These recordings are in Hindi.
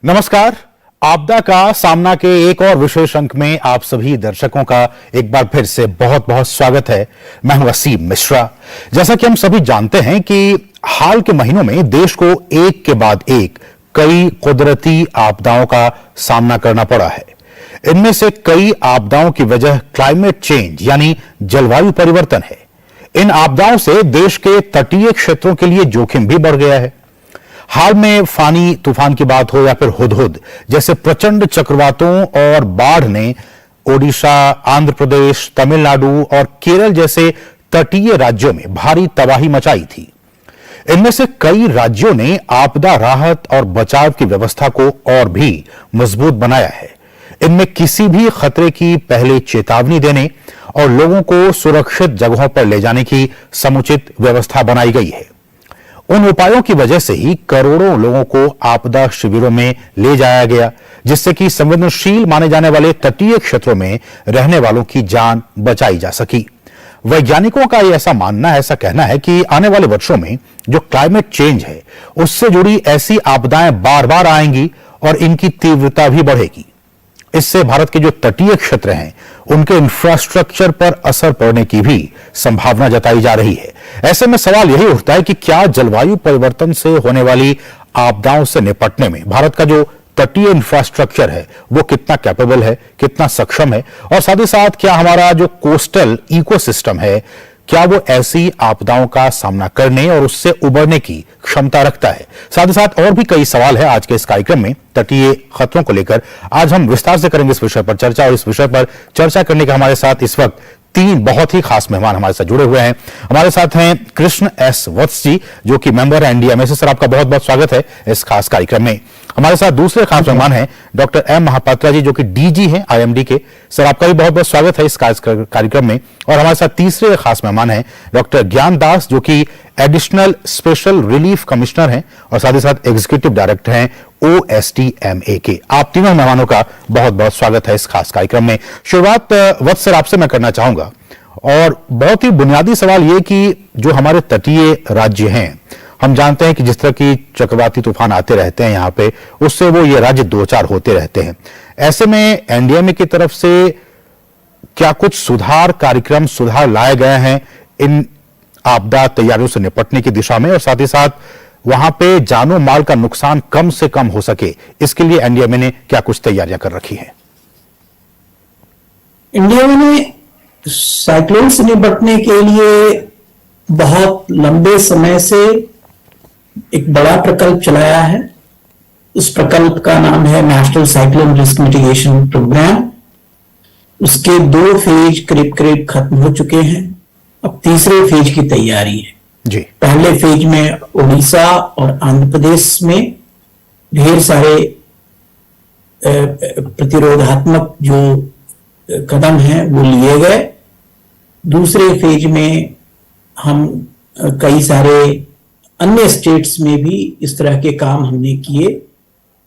नमस्कार। आपदा का सामना के एक और विशेष अंक में आप सभी दर्शकों का एक बार फिर से बहुत बहुत स्वागत है। मैं हूं वसीम मिश्रा। जैसा कि हम सभी जानते हैं कि हाल के महीनों में देश को एक के बाद एक कई कुदरती आपदाओं का सामना करना पड़ा है। इनमें से कई आपदाओं की वजह क्लाइमेट चेंज यानी जलवायु परिवर्तन है। इन आपदाओं से देश के तटीय क्षेत्रों के लिए जोखिम भी बढ़ गया है। हाल में फानी तूफान की बात हो या फिर हुदहुद जैसे प्रचंड चक्रवातों और बाढ़ ने ओडिशा, आंध्र प्रदेश, तमिलनाडु और केरल जैसे तटीय राज्यों में भारी तबाही मचाई थी। इनमें से कई राज्यों ने आपदा राहत और बचाव की व्यवस्था को और भी मजबूत बनाया है। इनमें किसी भी खतरे की पहले चेतावनी देने और लोगों को सुरक्षित जगहों पर ले जाने की समुचित व्यवस्था बनाई गई है। उन उपायों की वजह से ही करोड़ों लोगों को आपदा शिविरों में ले जाया गया, जिससे कि संवेदनशील माने जाने वाले तटीय क्षेत्रों में रहने वालों की जान बचाई जा सकी। वैज्ञानिकों का ऐसा मानना है, ऐसा कहना है कि आने वाले वर्षों में जो क्लाइमेट चेंज है उससे जुड़ी ऐसी आपदाएं बार बार आएंगी और इनकी तीव्रता भी बढ़ेगी। इससे भारत के जो तटीय क्षेत्र हैं उनके इंफ्रास्ट्रक्चर पर असर पड़ने की भी संभावना जताई जा रही है। ऐसे में सवाल यही उठता है कि क्या जलवायु परिवर्तन से होने वाली आपदाओं से निपटने में भारत का जो तटीय इंफ्रास्ट्रक्चर है वो कितना कैपेबल है, कितना सक्षम है, और साथ ही साथ क्या हमारा जो कोस्टल इकोसिस्टम है क्या वो ऐसी आपदाओं का सामना करने और उससे उबरने की क्षमता रखता है। साथ ही साथ और भी कई सवाल है आज के इस कार्यक्रम में तटीय खतरों को लेकर। आज हम विस्तार से करेंगे इस विषय पर चर्चा, और इस विषय पर चर्चा करने का हमारे साथ इस वक्त तीन बहुत ही खास मेहमान हमारे साथ जुड़े हुए हैं। हमारे साथ हैं कृष्ण एस वत्स जी, जो कि मेंबर है एनडीएमए। सर, आपका बहुत बहुत स्वागत है इस खास कार्यक्रम में। हमारे साथ दूसरे खास मेहमान हैं डॉक्टर एम महापात्रा जी, जो कि डीजी हैं आईएमडी के। सर, आपका भी बहुत बहुत स्वागत है इस कार्यक्रम में। और हमारे साथ तीसरे खास मेहमान हैं डॉक्टर ज्ञान दास, जो कि एडिशनल स्पेशल रिलीफ कमिश्नर हैं और साथ ही साथ एग्जीक्यूटिव डायरेक्टर हैं OSTMA के। आप तीनों मेहमानों का बहुत बहुत स्वागत है इस खास कार्यक्रम में। शुरुआत वत्स सर आपसे मैं करना चाहूंगा, और बहुत ही बुनियादी सवाल ये कि जो हमारे तटीय राज्य हैं, हम जानते हैं कि जिस तरह की चक्रवाती तूफान आते रहते हैं यहाँ पे, उससे वो ये राज्य दो चार होते रहते हैं। ऐसे में एनडीएमए की तरफ से क्या कुछ सुधार लाए गए हैं इन आपदा तैयारियों से निपटने की दिशा में, और साथ ही साथ वहां पे जानो माल का नुकसान कम से कम हो सके, इसके लिए एनडीएमए ने क्या कुछ तैयारियां कर रखी हैं? एनडीएमए ने साइक्लोन से निपटने के लिए बहुत लंबे समय से एक बड़ा प्रकल्प चलाया है। उस प्रकल्प का नाम है national cyclone risk mitigation programme. उसके 2 फेज करीब करीब खत्म हो चुके हैं। अब तीसरे फेज की तैयारी है जी। पहले फेज में उड़ीसा और आंध्र प्रदेश में ढेर सारे प्रतिरोधात्मक जो कदम हैं वो लिए गए। दूसरे फेज में हम कई सारे अन्य स्टेट्स में भी इस तरह के काम हमने किए,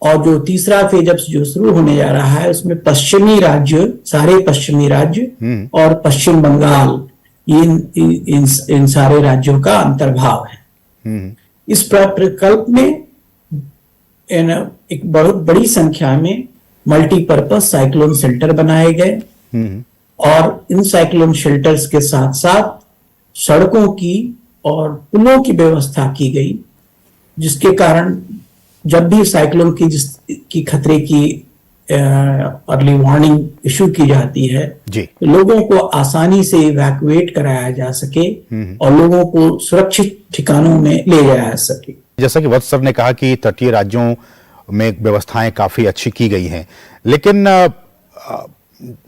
और जो तीसरा फेज अब जो शुरू होने जा रहा है उसमें पश्चिमी राज्य, सारे पश्चिमी राज्य और पश्चिम बंगाल, इन सारे राज्यों का अंतर्भाव है। इस प्रकल्प में एक बहुत बड़ी संख्या में मल्टीपर्पज साइक्लोन शेल्टर बनाए गए, और इन साइक्लोन शेल्टर्स के साथ साथ सड़कों की और पुलों की व्यवस्था की गई, जिसके कारण जब भी साइक्लोन की खतरे की अर्ली वार्निंग इशू की जाती है तो लोगों को आसानी से इवैक्यूएट कराया जा सके और लोगों को सुरक्षित ठिकानों में ले जाया जा सके। जैसा कि वत्स सर ने कहा कि तटीय राज्यों में व्यवस्थाएं काफी अच्छी की गई हैं, लेकिन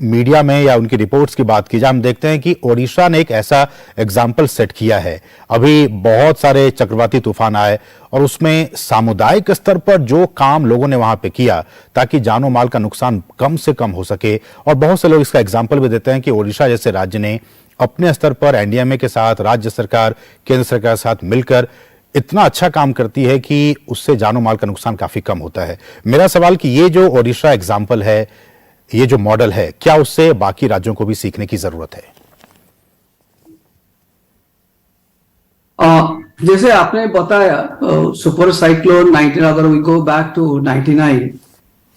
मीडिया में या उनकी रिपोर्ट्स की बात की जाए, हम देखते हैं कि ओडिशा ने एक ऐसा एग्जाम्पल सेट किया है। अभी बहुत सारे चक्रवाती तूफान आए और उसमें सामुदायिक स्तर पर जो काम लोगों ने वहां पे किया ताकि जानो माल का नुकसान कम से कम हो सके, और बहुत से लोग इसका एग्जाम्पल भी देते हैं कि ओडिशा जैसे राज्य ने अपने स्तर पर एनडीएमए के साथ, राज्य सरकार, केंद्र सरकार के साथ मिलकर इतना अच्छा काम करती है कि उससे जानो माल का नुकसान काफी कम होता है। मेरा सवाल कि ये जो ओडिशा एग्जाम्पल है, ये जो मॉडल है, क्या उससे बाकी राज्यों को भी सीखने की जरूरत है? जैसे आपने बताया सुपर साइक्लोन 19, अगर वी गो बैक टू 99,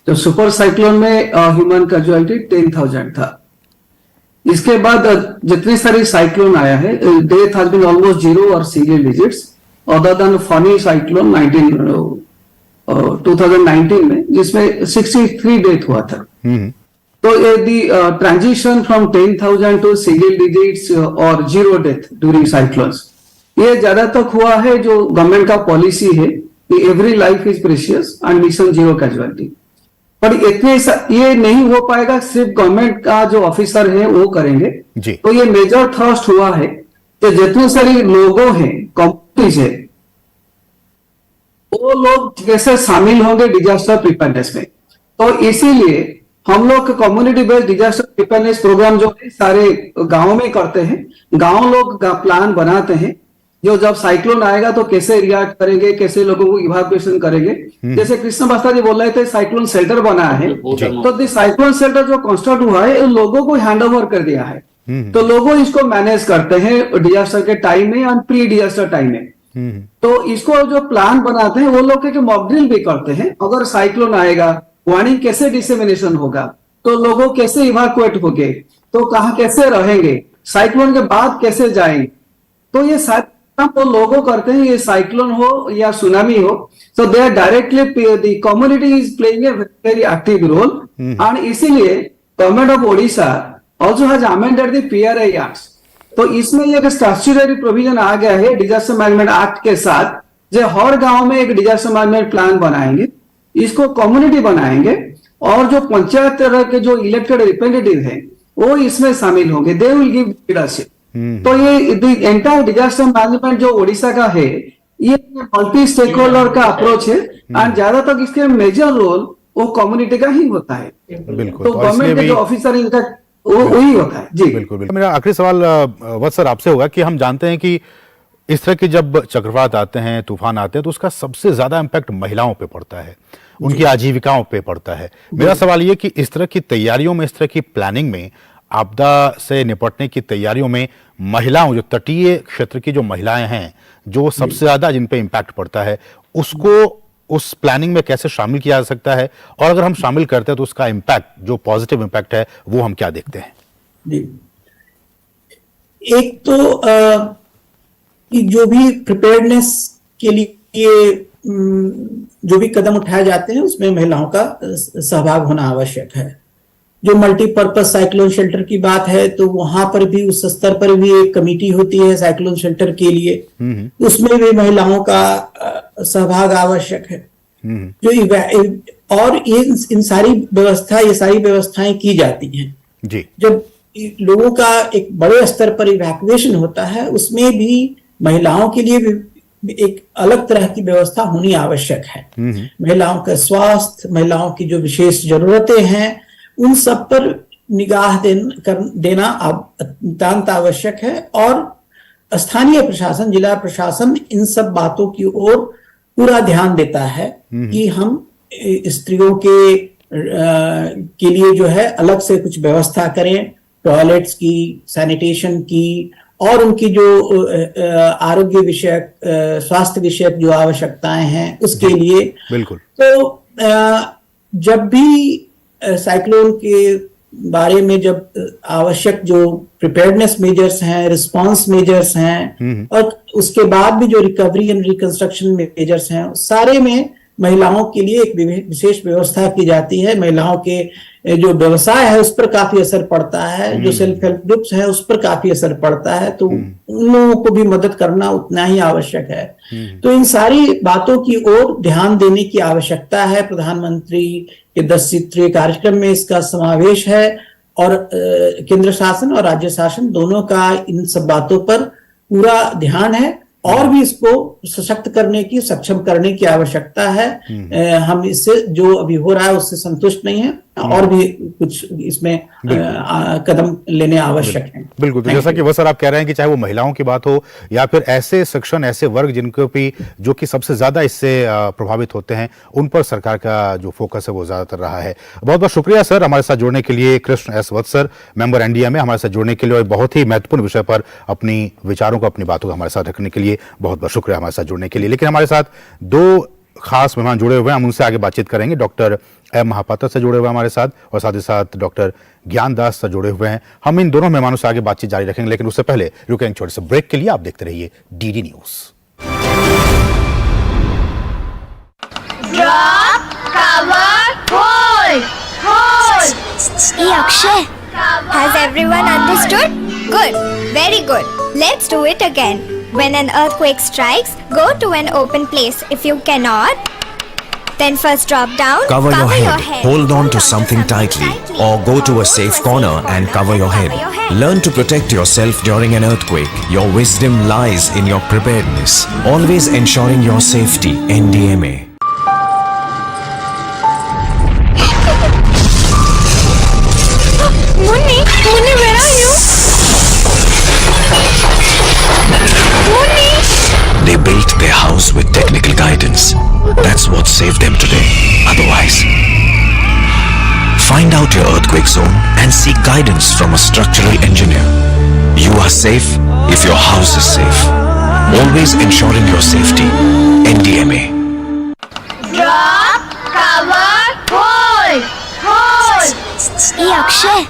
तो सुपर साइक्लोन में ह्यूमन कैजुअलिटी 10,000 था। इसके बाद जितने सारे साइक्लोन आया है, death has been almost zero और single digits, other than Fani cyclone 2019 में, जिसमें 63 डेथ हुआ था। तो the transition from 10,000 to single digits और जीरो डेथ ड्यूरिंग साइक्लोन्स, ये ज्यादातर हुआ है जो गवर्नमेंट का पॉलिसी है कि every life is precious and mission zero casualty. पर इतने ये नहीं हो पाएगा, सिर्फ गवर्नमेंट का जो ऑफिसर है वो करेंगे जी। तो ये मेजर थ्रस्ट हुआ है कि जितने सारे लोगों हैं, कम्युनिटीज है, वो लोग कैसे शामिल होंगे डिजास्टर प्रिपेयरनेस में। तो इसीलिए हम लोग community based disaster preparedness programme जो है सारे गांव में करते हैं। गांव लोग प्लान बनाते हैं, जो जब साइक्लोन आएगा तो कैसे रिएक्ट करेंगे, कैसे लोगों को इवैक्यूएशन करेंगे। जैसे कृष्ण बस्ता जी बोल रहे थे साइक्लोन शेल्टर बना है, तो साइक्लोन शेल्टर जो कंस्ट्रक्ट हुआ है उन लोगों को हैंड ओवर कर दिया है। तो लोगों इसको मैनेज करते हैं डिजास्टर के टाइम में और प्री डिजास्टर टाइम में। तो इसको जो प्लान बनाते हैं वो लोग के मॉक ड्रिल भी करते हैं। अगर साइक्लोन आएगा, वार्निंग कैसे डिसेमिनेशन होगा, तो लोगों कैसे इवैक्यूएट होंगे, तो कहां कैसे रहेंगे, साइक्लोन के बाद कैसे जाएंगे, तो ये सारे वो लोगों करते हैं। ये साइक्लोन हो या सुनामी हो, so they are directly, the community is playing a very active role, and इसीलिए government of Odisha also has amended the PRA Acts। तो इसमें एक स्टैट्यूटरी प्रोविजन आ गया है डिजास्टर मैनेजमेंट एक्ट के साथ, जो हर गांव में एक डिजास्टर मैनेजमेंट प्लान बनाएंगे, इसको कम्युनिटी बनाएंगे, और जो पंचायत तरह के जो इलेक्टेड रिप्रेजेंटेटिव हैं वो इसमें शामिल होंगे, दे विल गिव लीडरशिप। तो ये एंटायर डिजास्टर मैनेजमेंट जो ओडिशा का है, ये मल्टी स्टेक होल्डर का अप्रोच है, और ज्यादातर इसके मेजर रोल वो कम्युनिटी का ही होता है। बिल्कुल। तो गवर्नमेंट के जो ऑफिसर इनका वही होता है। जी बिल्कुल। मेरा आखिरी सवाल वत्स सर आपसे होगा कि हम जानते हैं कि इस तरह के जब चक्रवात आते हैं, तूफान आते हैं, तो उसका सबसे ज्यादा इम्पैक्ट महिलाओं पे पड़ता है, उनकी आजीविकाओं पे पड़ता है। मेरा सवाल ये कि इस तरह की तैयारियों में, इस तरह की प्लानिंग में, आपदा से निपटने की तैयारियों में महिलाओं, जो तटीय क्षेत्र की जो महिलाएं हैं, जो सबसे ज्यादा जिन पे इम्पैक्ट पड़ता है, उसको उस प्लानिंग में कैसे शामिल किया जा सकता है, और अगर हम शामिल करते हैं तो उसका इम्पैक्ट, जो पॉजिटिव इम्पैक्ट है, वो हम क्या देखते हैं? जी, एक तो कि जो भी प्रिपेयर्डनेस के लिए जो भी कदम उठाए जाते हैं उसमें महिलाओं का सहभाग होना आवश्यक है। जो मल्टीपर्पज साइक्लोन शेल्टर की बात है, तो वहां पर भी उस स्तर पर भी एक कमेटी होती है साइक्लोन शेल्टर के लिए, उसमें भी महिलाओं का सहभाग आवश्यक है। जो और इन सारी व्यवस्था, ये सारी व्यवस्थाएं की जाती हैं जी। जब लोगों का एक बड़े स्तर पर इवैक्यूएशन होता है, उसमें भी महिलाओं के लिए भी एक अलग तरह की व्यवस्था होनी आवश्यक है। महिलाओं का स्वास्थ्य, महिलाओं की जो विशेष जरूरतें हैं, उन सब पर निगाह देना अत्यंत आवश्यक है। और स्थानीय प्रशासन, जिला प्रशासन इन सब बातों की ओर पूरा ध्यान देता है कि हम स्त्रियों के लिए जो है अलग से कुछ व्यवस्था करें, टॉयलेट्स की, सैनिटेशन की, और उनकी जो आरोग्य विषयक, स्वास्थ्य विषयक जो आवश्यकताएं हैं उसके लिए। बिल्कुल। तो जब भी साइक्लोन के बारे में जब आवश्यक जो प्रिपेयर्डनेस मेजर्स हैं, रिस्पांस मेजर्स हैं, और उसके बाद भी जो रिकवरी एंड रिकंस्ट्रक्शन मेजर्स हैं, सारे में महिलाओं के लिए एक विशेष व्यवस्था की जाती है। महिलाओं के जो व्यवसाय है उस पर काफी असर पड़ता है, जो सेल्फ हेल्प ग्रुप्स है उस पर काफी असर पड़ता है, तो उन लोगों को भी मदद करना उतना ही आवश्यक है। तो इन सारी बातों की ओर ध्यान देने की आवश्यकता है। प्रधानमंत्री के 10 सूत्रीय कार्यक्रम में इसका समावेश है, और केंद्र शासन और राज्य शासन दोनों का इन सब बातों पर पूरा ध्यान है, और भी इसको सशक्त करने की, सक्षम करने की आवश्यकता है। हम इससे जो अभी हो रहा है उससे संतुष्ट नहीं है, और भी कुछ इसमें कदम लेने आवश्यक हैं। बिल्कुल, तो जैसा कि वो सर आप कह रहे हैं कि चाहे वो महिलाओं की बात हो या फिर ऐसे सेक्शन, ऐसे वर्ग जिनको भी, जो कि सबसे ज्यादा इससे प्रभावित होते हैं, उन पर सरकार का जो फोकस है वो ज्यादातर रहा है। बहुत बहुत शुक्रिया सर हमारे साथ जुड़ने के लिए। कृष्ण एस वत्स सर, मेंबर एनडीएमए, हमारे साथ जुड़ने के लिए और बहुत ही महत्वपूर्ण विषय पर अपनी विचारों को, अपनी बातों को हमारे साथ रखने के लिए बहुत बहुत शुक्रिया हमारे साथ जुड़ने के लिए। लेकिन हमारे साथ दो खास मेहमान जुड़े हुए हैं, हम उनसे आगे बातचीत करेंगे। डॉक्टर एम महापात्र से जुड़े हुए हैं हमारे साथ, और साथ ही साथ डॉक्टर ज्ञान दास से जुड़े हुए हैं। हम इन दोनों मेहमानों से आगे बातचीत जारी रखेंगे, लेकिन उससे पहले रुकेंगे छोटे से ब्रेक के लिए। आप देखते रहिए DD news. Drop, cover, hold, hold. Hey Akshay, has everyone understood? Good, very good. Let's do it again. When an earthquake strikes, go to an open place. If you cannot, then first drop down, Cover your head. Hold on to something tightly, or go to a safe corner and cover your head. Learn to protect yourself during an earthquake. Your wisdom lies in your preparedness. Always ensuring your safety. NDMA. Munni, where are you? Munni! They built their house with technical guidance. That's what saved them today. Otherwise, find out your earthquake zone and seek guidance from a structural engineer. You are safe if your house is safe. Always ensuring your safety. NDMA. Drop, cover, hold, hold. Hey Akshay,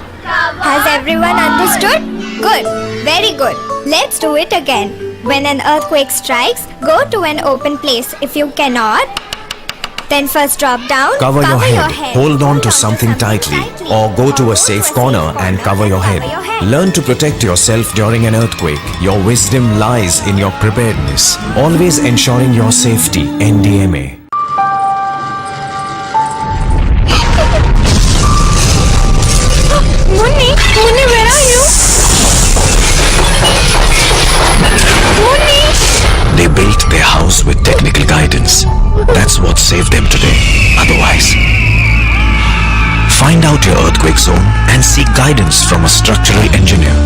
has everyone understood? Good, very good. Let's do it again. When an earthquake strikes, go to an open place. If you cannot, then first drop down, Cover your head. Hold on to something tightly, or go to a safe corner and cover your head. Learn to protect yourself during an earthquake. Your wisdom lies in your preparedness. Always ensuring your safety. NDMA. Munni, where are you? Munni! They built their house with technical guidance. That's what saved them today. Otherwise, find out your earthquake zone and seek guidance from a structural engineer.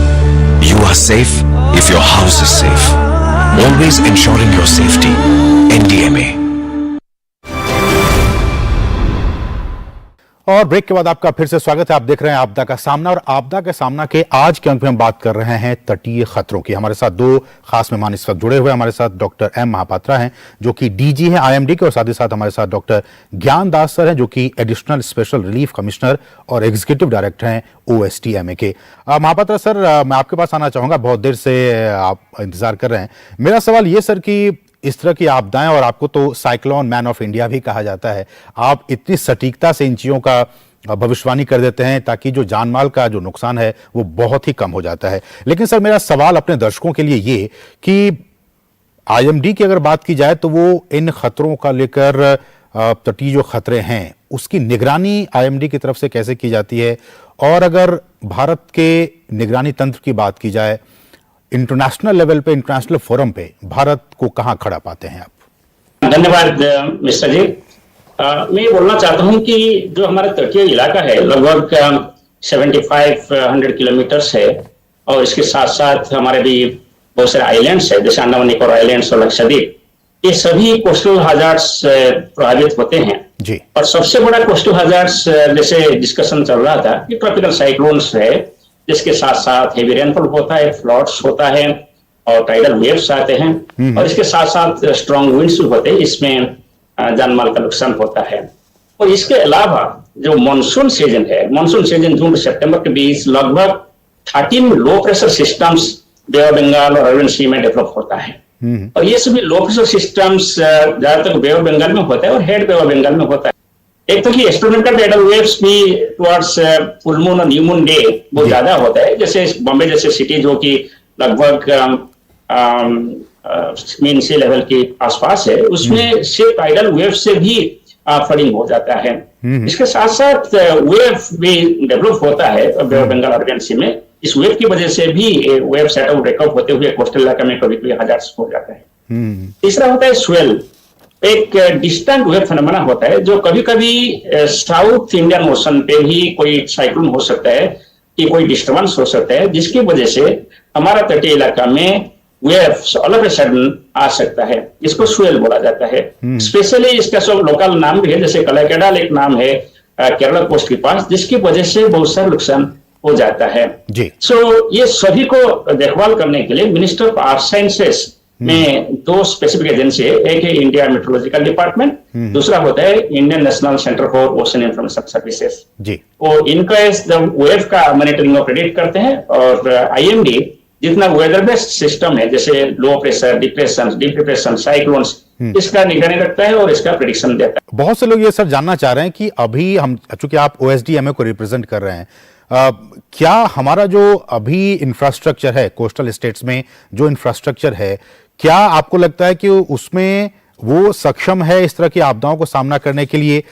You are safe if your house is safe. Always ensuring your safety. NDMA. और ब्रेक के बाद आपका फिर से स्वागत है। आप देख रहे हैं आपदा का सामना, और आपदा के सामना के आज के अंक में हम बात कर रहे हैं तटीय खतरों की। हमारे साथ दो खास मेहमान इस वक्त जुड़े हुए हैं। हमारे साथ डॉक्टर एम महापात्रा हैं जो कि डीजी हैं आईएमडी के, और साथ ही साथ हमारे साथ डॉक्टर ज्ञान दास सर हैं जो कि एडिशनल स्पेशल रिलीफ कमिश्नर और एग्जीक्यूटिव डायरेक्टर हैं ओएसटीएमए के। महापात्रा सर, मैं आपके पास आना चाहूंगा, बहुत देर से आप इंतजार कर रहे हैं। मेरा सवाल ये सर कि इस तरह की आपदाएं, और आपको तो साइक्लोन मैन ऑफ इंडिया भी कहा जाता है, आप इतनी सटीकता से इन चीजों का भविष्यवाणी कर देते हैं ताकि जो जानमाल का जो नुकसान है वो बहुत ही कम हो जाता है। लेकिन सर, मेरा सवाल अपने दर्शकों के लिए ये कि आईएमडी की अगर बात की जाए तो वो इन खतरों का लेकर, तटीय जो खतरे हैं उसकी निगरानी आईएमडी की तरफ से कैसे की जाती है, और अगर भारत के निगरानी तंत्र की बात की जाए इंटरनेशनल लेवल पे, इंटरनेशनल फोरम पे भारत को कहां खड़ा पाते हैं आप? धन्यवाद मिश्रा जी। मैं ये बोलना चाहता हूं कि जो हमारा तटीय इलाका है लगभग 7500 किलोमीटर्स है, और इसके साथ साथ हमारे भी बहुत सारे आइलैंड्स है, जैसे अंडमान निकोबार आइलैंड्स और लक्षद्वीप, ये सभी कोस्टल हजार्ड्स प्रभावित होते हैं जी। और सबसे बड़ा कोस्टल हजार्ड्स जैसे डिस्कशन चल रहा था कि ट्रॉपिकल साइक्लोन्स है, जिसके साथ साथ हेवी रेनफॉल होता है, फ्लड्स होता है और टाइडल वेव्स आते हैं, और इसके साथ साथ स्ट्रॉन्ग विंड्स होते हैं, इसमें जानमाल का नुकसान होता है। और इसके अलावा जो मानसून सीजन है, मानसून सीजन जून से सितंबर के बीच लगभग 13 low pressure systems Bay of Bengal और अरबियन सी में डेवलप होता है, और ये सभी लो प्रेशर सिस्टम्स ज्यादातर बे ऑफ बंगाल में होता है और हेड बे ऑफ बंगाल में होता है। एक तो कि एस्ट्रोनॉमिकल टाइडल वेव्स भी टुवर्ड्स फुल मून और न्यू मून डे बहुत ज्यादा होता है, जैसे बॉम्बे जैसे सिटी जो कि लगभग मीन सी लेवल के आसपास है, उसमें से टाइडल वेव से भी फ्लडिंग हो जाता है। इसके साथ साथ वेव भी डेवलप होता है बे ऑफ बंगाल अरबियन सी में। इस वेव की वजह से भी वेव सेटल ब्रेकअप होते हुए कोस्टल इलाका में कभी कभी हजार्ड्स हो जाता है। तीसरा होता है स्वेल, एक डिस्टेंट वेव फिनोमेना होता है जो कभी कभी साउथ इंडियन ओशन पे भी कोई साइक्लोन हो सकता है कि कोई डिस्टर्बेंस हो सकता है, जिसकी वजह से हमारा तटीय इलाका में waves all of a sudden आ सकता है। इसको स्वेल बोला जाता है। स्पेशली इसका सब लोकल नाम भी है, जैसे कलाकेडाल एक नाम है केरला कोस्ट के पास, जिसकी वजह से बहुत सारा नुकसान हो जाता है जी। सो ये सभी को देखभाल करने के लिए मिनिस्टर ऑफ आर्थ साइंसेस में दो स्पेसिफिक एजेंसी है। एक है इंडिया मेट्रोलॉजिकल डिपार्टमेंट, दूसरा होता है Indian National Centre for Ocean Information Services जी। और इनका जब वेव का मॉनिटरिंग और प्रेडिक्ट करते हैं, और आईएमडी जितना वेदर बेस्ड सिस्टम है जैसे low pressure, depression, deep depression, cyclones, इसका निगरानी रखता है और इसका प्रेडिक्शन देता है। बहुत से लोग ये सर जानना चाह रहे हैं कि अभी हम, चूंकि आप ओएसडीएमए को रिप्रेजेंट कर रहे हैं, क्या हमारा जो अभी इंफ्रास्ट्रक्चर है कोस्टल स्टेट्स में, जो इंफ्रास्ट्रक्चर है, क्या आपको लगता है कि उसमें वो सक्षम है इस तरह की आपदाओं को सामना करने के लिए?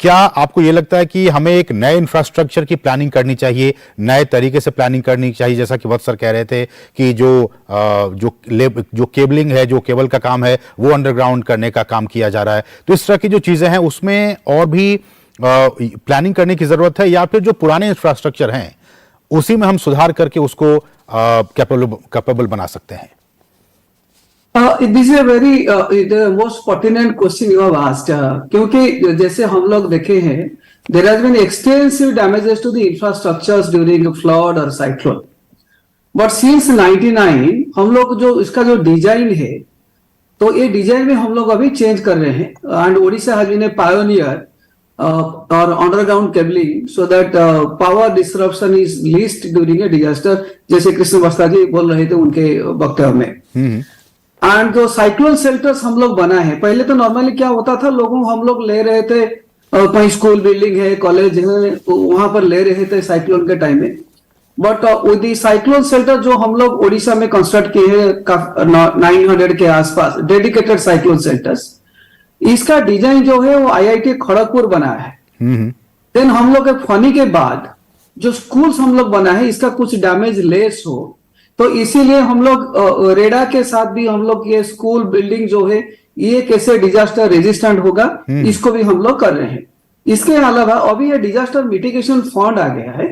क्या आपको ये लगता है कि हमें एक नए इंफ्रास्ट्रक्चर की प्लानिंग करनी चाहिए, नए तरीके से प्लानिंग करनी चाहिए, जैसा कि वत्स सर कह रहे थे कि जो केबलिंग है, जो केबल का काम है, वो अंडरग्राउंड करने का काम किया जा रहा है, तो इस तरह की जो चीजें हैं उसमें और भी प्लानिंग करने की जरूरत है, या फिर जो पुराने इंफ्रास्ट्रक्चर हैं उसी में हम सुधार करके उसको कैपेबल बना सकते हैं? This is a very most pertinent question you have asked, क्योंकि जैसे हम लोग देखे हैं there has been extensive damages to the infrastructures during flood और साइक्लोन, बट सिंस 99 हम लोग जो इसका जो डिजाइन है, तो ये डिजाइन में हम लोग अभी चेंज कर रहे हैं, and Odisha has been a pioneer और underground cabling so that power disruption is least during a disaster, जैसे कृष्ण बस्ता जी बोल रहे थे उनके वक्तव्य में। एंड जो साइक्लोन शेल्टर्स हम लोग बनाए हैं, पहले तो नॉर्मली क्या होता था, हम लोग ले रहे थे कहीं स्कूल बिल्डिंग है, कॉलेज है, वहां पर ले रहे थे साइक्लोन के टाइम में, बट विद साइक्लोन शेल्टर जो हम लोग ओडिशा में कंस्ट्रक्ट किए हैं 900 के आसपास डेडिकेटेड साइक्लोन शेल्टर्स, इसका डिजाइन जो है वो आईआईटी खड़गपुर बनाया है। देन हम लोग फनी के बाद जो स्कूल्स हम लोग बनाए हैं, इसका कुछ डैमेज लेस हो, तो इसीलिए हम लोग रेडा के साथ भी हम लोग ये स्कूल बिल्डिंग जो है ये कैसे डिजास्टर रेजिस्टेंट होगा, इसको भी हम लोग कर रहे हैं। इसके अलावा अभी ये डिजास्टर मिटिगेशन फंड आ गया है,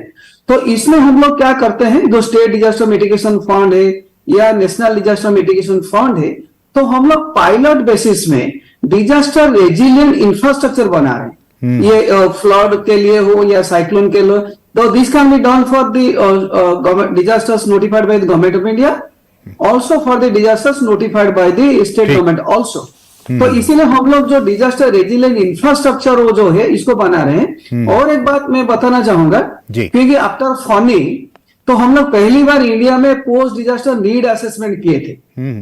तो इसमें हम लोग क्या करते हैं, जो स्टेट डिजास्टर मिटिगेशन फंड है या नेशनल डिजास्टर मिटिगेशन फंड है, तो हम लोग पायलट बेसिस में डिजास्टर रेजिलियंट इंफ्रास्ट्रक्चर बना रहे हैं, ये फ्लड के लिए हो या साइक्लोन के लिए। So this can be done for the disasters notified by the government of India, also for the disasters notified by the state government also. तो इसीलिए हम लोग जो डिजास्टर रेजिलिएंट इंफ्रास्ट्रक्चर वो जो है इसको बना रहे हैं। और एक बात मैं बताना चाहूंगा, क्योंकि आफ्टर फनी तो हम लोग पहली बार इंडिया में पोस्ट डिजास्टर नीड असेसमेंट किए थे,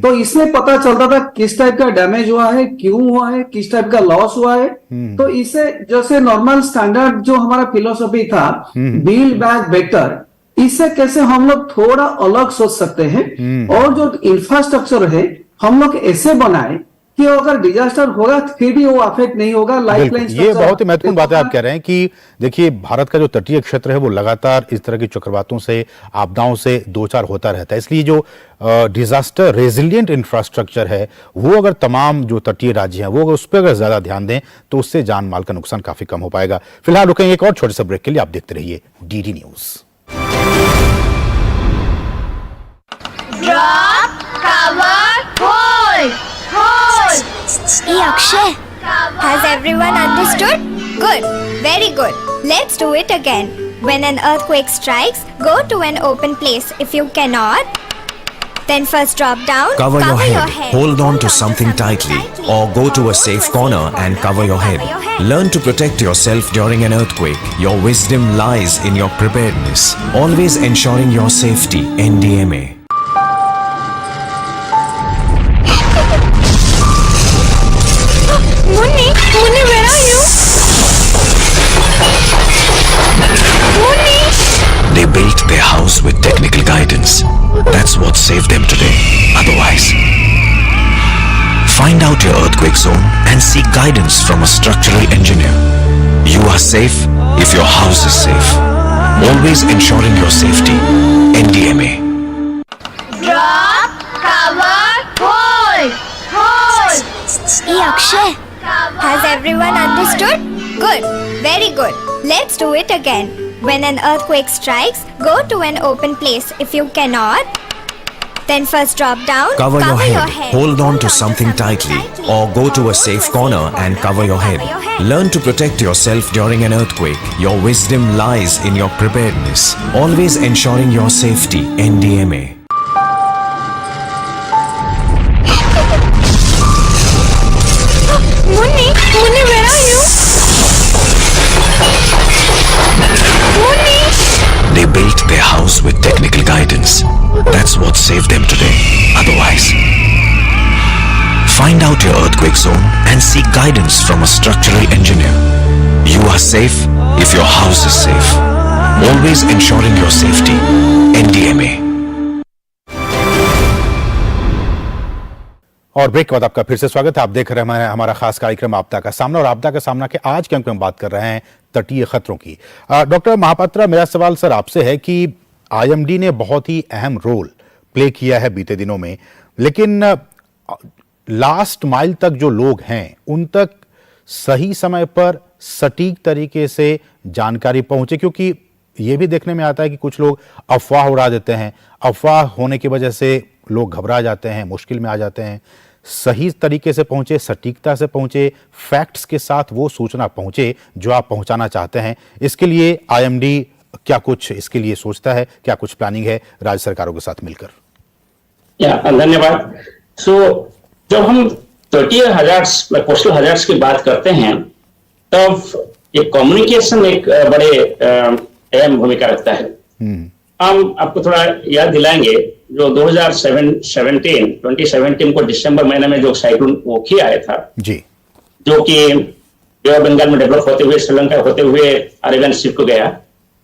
तो इसमें पता चलता था किस टाइप का डैमेज हुआ है, क्यों हुआ है, किस टाइप का लॉस हुआ है। तो इससे जैसे नॉर्मल स्टैंडर्ड जो हमारा फिलोसफी था बिल्ड बैक बेटर, इससे कैसे हम लोग थोड़ा अलग सोच सकते हैं, और जो इंफ्रास्ट्रक्चर है हम लोग ऐसे बनाए कि अगर डिजास्टर होगा फिर भी वो अफेक्ट नहीं होगा। लाइफलाइन, ये बहुत ही महत्वपूर्ण बात है आप कह रहे हैं कि देखिए भारत का जो तटीय क्षेत्र है वो लगातार इस तरह की चक्रवातों से, आपदाओं से दो चार होता रहता है, इसलिए जो डिजास्टर रेजिलिएंट इंफ्रास्ट्रक्चर है वो अगर तमाम जो तटीय राज्य हैं वो अगर उस पर अगर ज्यादा ध्यान दें तो उससे जान माल का नुकसान काफी कम हो पाएगा। फिलहाल रुकेंगे एक और छोटे से ब्रेक के लिए, आप देखते रहिए DD news. Drop, cover, hold, hold. Hey Akshay, has everyone understood? Good, very good. Let's do it again. When an earthquake strikes, go to an open place. If you cannot, then first drop down, Cover your head. Hold on to something tightly, or go to a safe corner and cover your head. Learn to protect yourself during an earthquake. Your wisdom lies in your preparedness. Always ensuring your safety. NDMA. Munni, where are you? Munni! They built their house with technical guidance. That's what saved them today. Otherwise, find out your earthquake zone and seek guidance from a structural engineer. You are safe if your house is safe. Always ensuring your safety. NDMA. Drop, cover, hold. Hey Akshay, has everyone understood? Good, very good. Let's do it again. When an earthquake strikes, go to an open place. If you cannot, then first drop down, Cover your head. Hold on to something tightly, or go to a safe corner and cover your head. Learn to protect yourself during an earthquake. Your wisdom lies in your preparedness. Always ensuring your safety. NDMA. Munni, where are you? Munni! They built their house with technical guidance. That's what saved them today. Otherwise, find out your earthquake zone and seek guidance from a structural engineer. You are safe if your house is safe. Always ensuring your safety. NDMA. और ब्रेक के बाद आपका फिर से स्वागत है। आप देख रहे हैं हमारा खास कार्यक्रम आपदा का सामना, और आपदा का सामना के आज के अंक में हम बात कर रहे हैं तटीय खतरों की। डॉक्टर महापात्रा, मेरा सवाल सर आपसे है कि आईएमडी ने बहुत ही अहम रोल प्ले किया है बीते दिनों में, लेकिन लास्ट माइल तक जो लोग हैं उन तक सही समय पर सटीक तरीके से जानकारी पहुंचे, क्योंकि ये भी देखने में आता है कि कुछ लोग अफवाह उड़ा देते हैं। अफवाह होने की वजह से लोग घबरा जाते हैं, मुश्किल में आ जाते हैं। सही तरीके से पहुंचे, सटीकता से पहुंचे, फैक्ट्स के साथ वो सूचना पहुंचे जो आप पहुंचाना चाहते हैं। इसके लिए आईएमडी क्या कुछ इसके लिए सोचता है, क्या कुछ प्लानिंग है राज्य सरकारों के साथ मिलकर? धन्यवाद। जब हम तटीय हजार्ड्स, कोस्टल हजार्ड्स की बात करते हैं, तब एक कम्युनिकेशन एक बड़े अहम भूमिका रखता है। हम आपको थोड़ा याद दिलाएंगे, जो 2017 को दिसंबर महीने में जो साइक्लोन ओखी आया था जी, जो कि बे ऑफ बंगाल में डेवलप होते हुए श्रीलंका होते हुए अरेबियन सी को गया।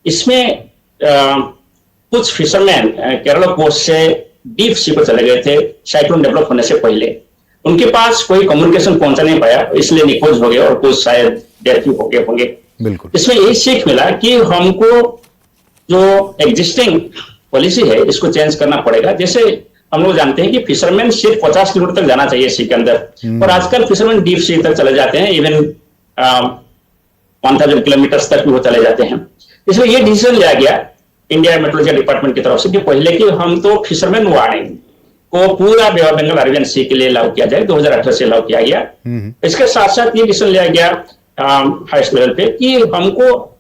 इसमें कुछ फिशरमैन केरला कोस्ट से डीप सी को चले गए थे साइक्लोन डेवलप होने से पहले। उनके पास कोई कम्युनिकेशन पहुंचा नहीं पाया, इसलिए निखोज हो गए और कुछ शायद डेथ भी हो गए होंगे। बिल्कुल। इसमें यही सीख मिला कि हमको जो एग्जिस्टिंग पॉलिसी है इसको चेंज करना पड़ेगा। जैसे हम लोग जानते हैं कि फिशरमैन सिर्फ 50 किलोमीटर तक जाना चाहिए सी के अंदर, और आजकल फिशरमैन डीप सी तक चले जाते हैं, इवन 1000 किलोमीटर तक भी वो चले जाते हैं। इसलिए ये डिसीजन लिया गया इंडिया मेट्रोलॉजी डिपार्टमेंट की तरफ से कि पहले कि हम तो फिशरमैन वार्निंग को पूरा बे ऑफ बंगाल अरेबियन सी के लिए लागू किया जाए। 2018 से लागू किया गया। इसके साथ साथ ये डिसीजन लिया गया हाईएस्ट लेवल पे कि हमको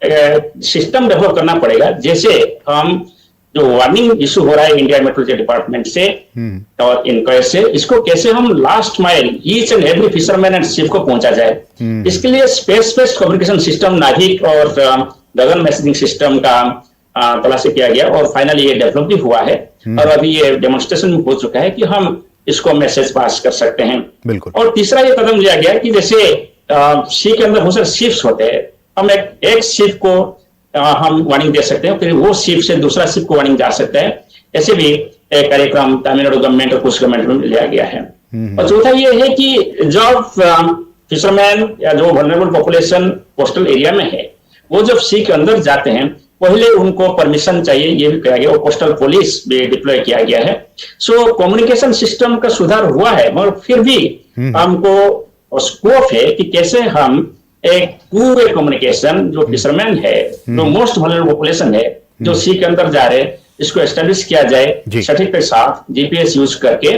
सिस्टम डेवलप करना पड़ेगा। जैसे हम जो वार्निंग इशू हो रहा है इंडिया मेट्रोलॉजी डिपार्टमेंट से और इनक्वायर से, इसको कैसे हम last mile each and every fisherman and ship को पहुंचा जाए। इसके लिए स्पेस बेस्ड कम्युनिकेशन सिस्टम, नाविक और गगन मैसेजिंग सिस्टम का तलाशी किया गया, और फाइनली ये डेवलप भी हुआ है, और अभी ये डेमोन्स्ट्रेशन भी हो चुका है कि हम इसको मैसेज पास कर सकते हैं। बिल्कुल। और तीसरा ये कदम लिया गया कि जैसे सी के अंदर बहुत सारे शिप्स होते हैं, हम एक शिप को हम वार्निंग दे सकते हैं, फिर वो शिप से दूसरा शिप को वार्निंग जा सकते हैं। ऐसे भी एक कार्यक्रम तमिलनाडु गवर्नमेंट और कुछ गवर्नमेंट में लिया गया है। और चौथा ये है कि जब फिशरमैन या जो वल्नरेबल पॉपुलेशन कोस्टल एरिया में है, वो जब सी के अंदर जाते हैं पहले उनको परमिशन चाहिए, ये भी किया गया, और कोस्टल पुलिस भी डिप्लॉय किया गया है। सो कम्युनिकेशन सिस्टम का सुधार हुआ है, मगर फिर भी हमको स्कोप है कि कैसे हम एक पूरे कम्युनिकेशन जो फिशरमैन है, जो मोस्ट वल्नरेबल पॉपुलेशन है, जो सी के अंदर जा रहे हैं, इसको एस्टेब्लिश किया जाए सटीक के साथ जीपीएस यूज करके।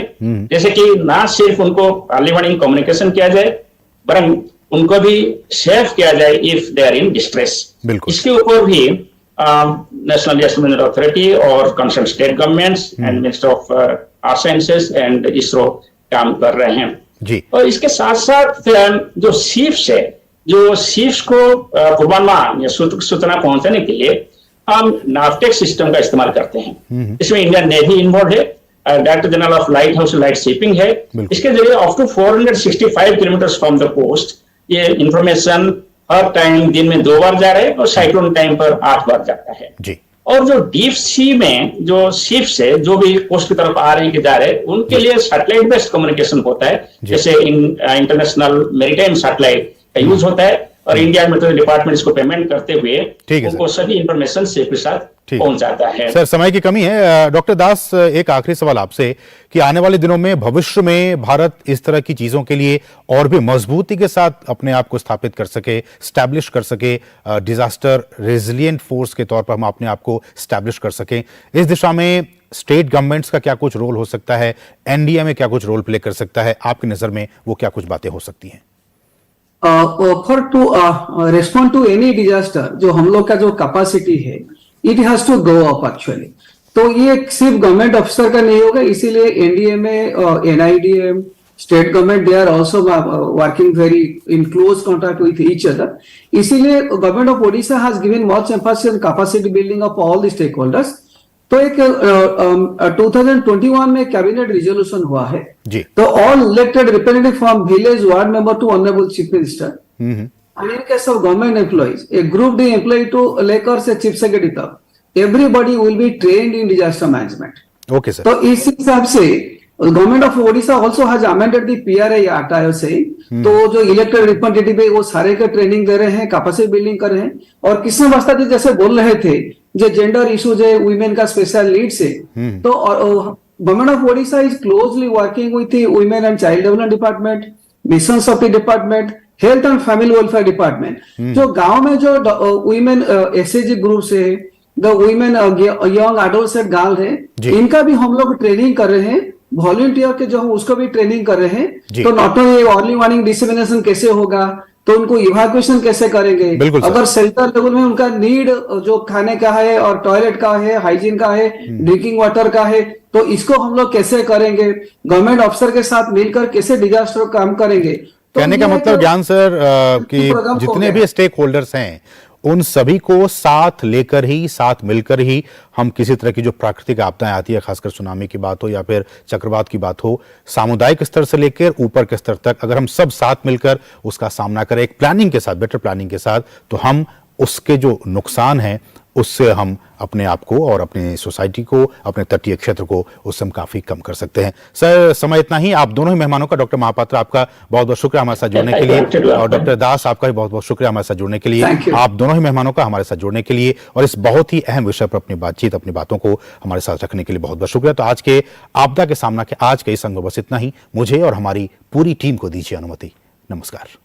जैसे कि ना सिर्फ उनको अर्ली वार्निंग कम्युनिकेशन किया जाए, वरन उनको भी सेव किया जाए if they are in distress. इसके ऊपर भी नेशनल डिजास्टर अथॉरिटी और concern state governments and minister of art sciences and ISRO काम कर रहे हैं जी। और इसके साथ साथ जो शिप्स है, जो शिप्स को पूर्वानुमान या सूचना पहुंचाने के लिए हम नावटेक सिस्टम का इस्तेमाल करते हैं। इसमें इंडियन नेवी इन्वॉल्व है, director general of lighthouse light shipping है। इसके जरिए up to 465 kilometre from the coast ये इंफॉर्मेशन हर टाइम दिन में 2 बार जा रहे हैं, और साइक्लोन टाइम पर 8 बार जाता है जी। और जो डीप सी में जो शिप्स है, जो भी कोस्ट की तरफ आ रहे हैं कि जा रहे हैं, उनके लिए सैटेलाइट बेस्ड कम्युनिकेशन होता है। जैसे इंटरनेशनल मैरीटाइम सैटेलाइट का यूज होता है, और इंडिया में तो डिपार्टमेंट्स को पेमेंट करते हुए ठीक है उनको सभी इंफॉर्मेशन सेफ के साथ पहुंच जाता है। सर, समय की कमी है। डॉक्टर दास, एक आखिरी सवाल आपसे कि आने वाले दिनों में भविष्य में भारत इस तरह की चीजों के लिए और भी मजबूती के साथ अपने आप को स्थापित कर सके, स्टैब्लिश कर सके, डिजास्टर रेजिलिएंट फोर्स के तौर पर हम अपने आप को स्टैब्लिश कर सकें, इस दिशा में स्टेट गवर्नमेंट्स का क्या कुछ रोल हो सकता है, एनडीए में क्या कुछ रोल प्ले कर सकता है, आपकी नजर में वो क्या कुछ बातें हो सकती हैं? For to respond to any disaster, जो हम लोग का जो कैपेसिटी है, it has to go up actually. तो ये सिर्फ गवर्नमेंट ऑफिसर का नहीं होगा, इसीलिए एनडीए में NIDM, state government, they are also working very in close contact with each other. इसीलिए government of Odisha has given much emphasis on capacity building of all the stakeholders. तो एक 2021 में कैबिनेट रिजोल्यूशन हुआ है जी। तो all elected representative from village ward member to honourable chief minister and in case of government employees, a group D employee to लेकर से चीफ सेक्रेटरी तक, everybody will be trained in disaster management. Okay sir. तो इस हिसाब से government of Odisha also has amended the PRI act, I say तो जो इलेक्टेड रिप्रेजेंटेटिव है वो सारे का ट्रेनिंग दे रहे हैं, कैपेसिटी बिल्डिंग कर रहे हैं। और कृष्ण बस्ता जी जैसे बोल रहे थे, जो जेंडर इश्यूज है, वुमेन का स्पेशल लीड्स है, तो government of Odisha is closely working with the women and child development department, mission of the department, health and family welfare department. जो गांव में जो वुमेन एसएजी ग्रुप्स है, the women young adolescent girl है, इनका भी हम लोग ट्रेनिंग कर रहे हैं। वॉलंटियर के जो हम उसको भी ट्रेनिंग कर रहे हैं। तो not only early warning dissemination कैसे होगा, तो उनको इवैक्यूएशन कैसे करेंगे, अगर शेल्टर लेवल में उनका नीड जो खाने का है और टॉयलेट का है, हाइजीन का है, ड्रिंकिंग वाटर का है, तो इसको हम लोग कैसे करेंगे, गवर्नमेंट ऑफिसर के साथ मिलकर कैसे डिजास्टर काम करेंगे। कहने का मतलब ज्ञान सर कि जितने भी स्टेक होल्डर्स हैं उन सभी को साथ लेकर ही, साथ मिलकर ही हम किसी तरह की जो प्राकृतिक आपदाएं आती है, खासकर सुनामी की बात हो या फिर चक्रवात की बात हो, सामुदायिक स्तर से लेकर ऊपर के स्तर तक अगर हम सब साथ मिलकर उसका सामना करें एक प्लानिंग के साथ, बेटर प्लानिंग के साथ, तो हम उसके जो नुकसान हैं उससे हम अपने आप को और अपनी सोसाइटी को, अपने तटीय क्षेत्र को उससे हम काफी कम कर सकते हैं। सर, समय इतना ही। आप दोनों ही मेहमानों का, डॉक्टर महापात्रा आपका बहुत बहुत शुक्रिया हमारे साथ जुड़ने के लिए, और डॉक्टर दास आपका भी बहुत बहुत शुक्रिया हमारे साथ जुड़ने के लिए। आप दोनों ही मेहमानों का हमारे साथ जुड़ने के लिए और इस बहुत ही अहम विषय पर अपनी बातचीत, अपनी बातों को हमारे साथ रखने के लिए बहुत बहुत शुक्रिया। तो आज के आपदा के सामना के आज के इस अंक में बस इतना ही। मुझे और हमारी पूरी टीम को दीजिए अनुमति। नमस्कार।